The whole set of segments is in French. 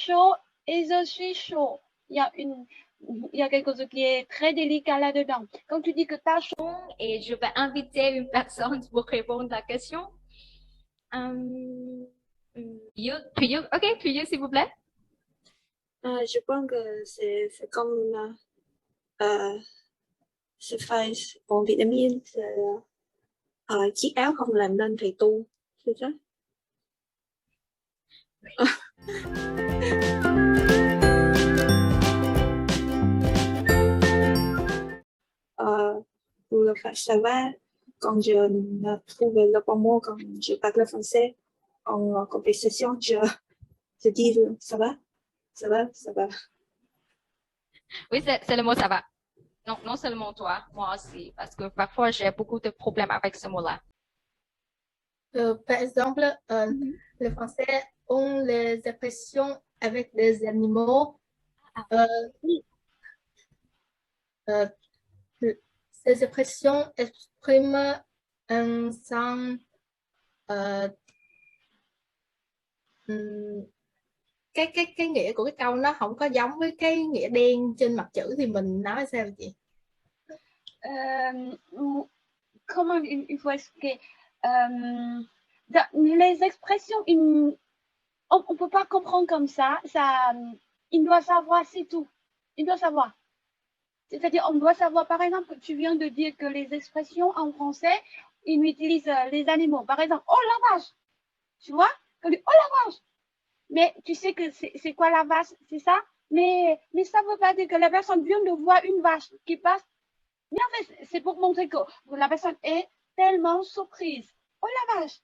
chaud et je suis chaud. Il y a quelque chose qui est très délicat là-dedans. Quand tu dis que tu as chaud, Et je vais inviter une personne pour répondre à la question. Ok, puis s'il vous plaît. Je pense que c'est comme sẽ phải còn vitamin sẽ chiếc áo không làm nên thầy tu c'est ça. Ça va quand je trouve le bon mot quand je parle français en conversation je dis ça va ça va ça va. Oui, c'est le mot ça va. Non, non seulement toi, moi aussi, parce que parfois j'ai beaucoup de problèmes avec ce mot-là. Par exemple, les Français ont les expressions avec des animaux. Ces expressions expriment un sens cái nghĩa của cái câu nó không có giống với cái nghĩa đen trên mặt chữ thì mình nói sao chị? Comment il faut expliquer les expressions, on ne peut pas comprendre comme ça. Il doit savoir, c'est tout. Il doit savoir. C'est-à-dire, on doit savoir, par exemple, que tu viens de dire que les expressions en français, ils utilisent les animaux. Par exemple, oh la vache, tu vois, on dit oh la vache. Mais tu sais que c'est quoi la vache, c'est ça? Mais ça ne veut pas dire que la personne vient de voir une vache qui passe. Mais en fait, c'est pour montrer que la personne est tellement surprise. Oh la vache,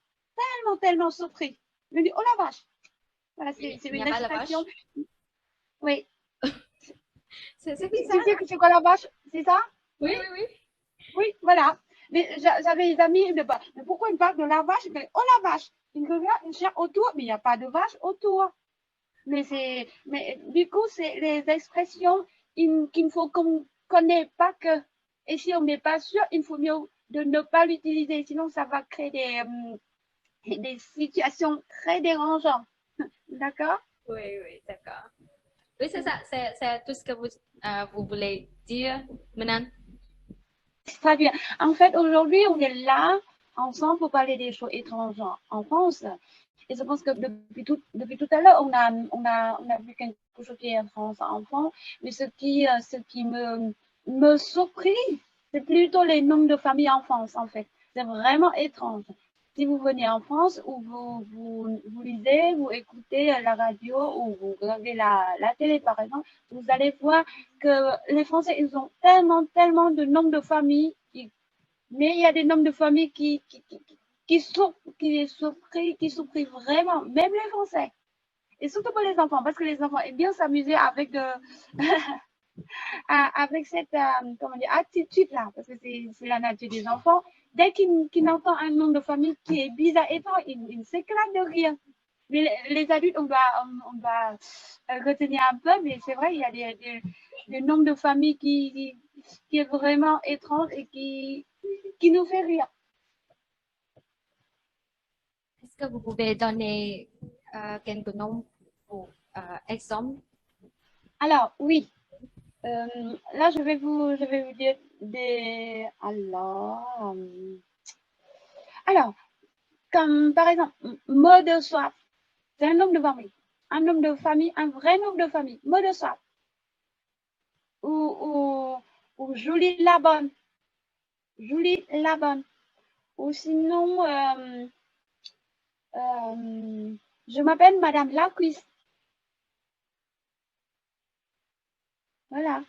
tellement surprise. Je dis oh la vache. Voilà, c'est une expression. Oui. C'est bizarre. Tu sais que c'est quoi la vache, c'est ça? Oui. Oui, voilà. Mais j'avais des amis, mais pourquoi ils parlent de la vache? Oh la vache! Ils regardent, ils cherchent autour, mais il n'y a pas de vache autour. Mais du coup, c'est les expressions qu'il faut qu'on connaît pas que. Et si on n'est pas sûr, il faut mieux de ne pas l'utiliser, sinon ça va créer des situations très dérangeantes. D'accord? Oui, d'accord. Oui, c'est ça, c'est tout ce que vous voulez dire, Menan. Très bien. En fait, aujourd'hui, on est là ensemble pour parler des choses étrangères en France. Et je pense que depuis tout à l'heure, on a vu quelque chose qui est étrange en France. Mais ce qui me surprit, c'est plutôt les noms de famille en France, en fait. C'est vraiment étrange. Si vous venez en France ou vous lisez, vous écoutez la radio ou vous regardez la télé, par exemple, vous allez voir que les Français, ils ont tellement de noms de famille. Mais il y a des noms de famille qui surprennent vraiment, même les Français. Et surtout pour les enfants, parce que les enfants aiment bien s'amuser avec avec cette attitude-là, parce que c'est la nature des enfants. Dès qu'ils entendent un nom de famille qui est bizarre et ils s'éclatent de rire. Mais les adultes, on doit retenir un peu, mais c'est vrai, il y a des noms de famille qui est vraiment étrange et qui nous fait rire. Est-ce que vous pouvez donner quelques noms ou exemples? Alors, oui. Là, je vais vous dire des. Alors, comme par exemple, mot de soif. C'est un nom de famille. Un nom de famille, un vrai nom de famille. Mot de soif. Ou Julie la bonne. Julie la bonne. Ou sinon, je m'appelle Madame la cuisse. Voilà.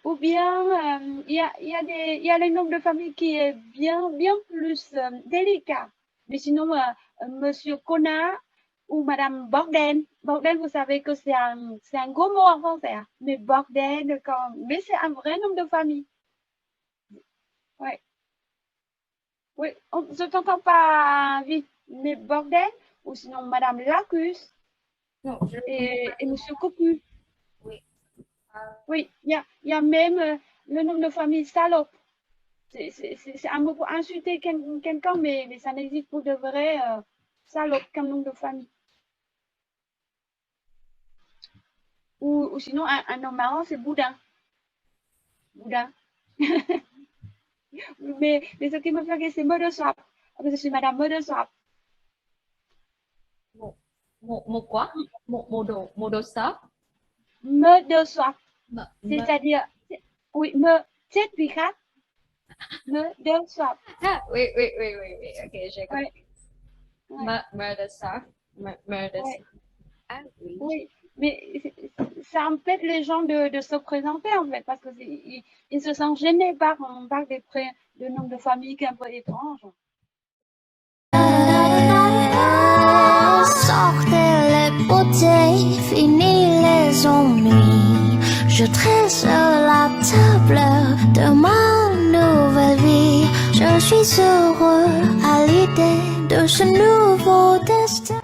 Ou bien, il y a le nom de famille qui est bien plus délicat. Mais sinon, Monsieur Connard ou Madame Bordel. Bordel, vous savez que c'est un gros mot en français. Hein. Mais Bordel, mais c'est un vrai nom de famille. Ouais. Oui, je t'entends pas vite. Mais Bordel, ou sinon Madame Lacus et Monsieur Cocu. Oui. Oui, il y a même le nom de famille Salope. C'est un mot pour insulter quelqu'un, mais ça n'existe pour de vrai. Salope comme nom de famille. Ou sinon, un nom marrant, c'est Boudin. Boudin. mais ce qui me fait rire, c'est Mode Swap. Parce que je suis Madame Mode Swap. Một quoi? Một đồ shop. Mode Swap. Me- C'est-à-dire, oui, c'est puis khác. Mode Swap. Ah, oui, ok, j'ai compris. Ouais. Murder shop. Murder Ouais. shop. Ah oui. Oui, mais ça empêche les gens de se présenter en fait, parce qu'ils se sentent gênés par de noms de famille qui est un peu étrange. Sortez les beautés, fini les ennuis. Je dresse la table de ma nouvelle vie. Je suis heureux à l'idée de ce nouveau destin.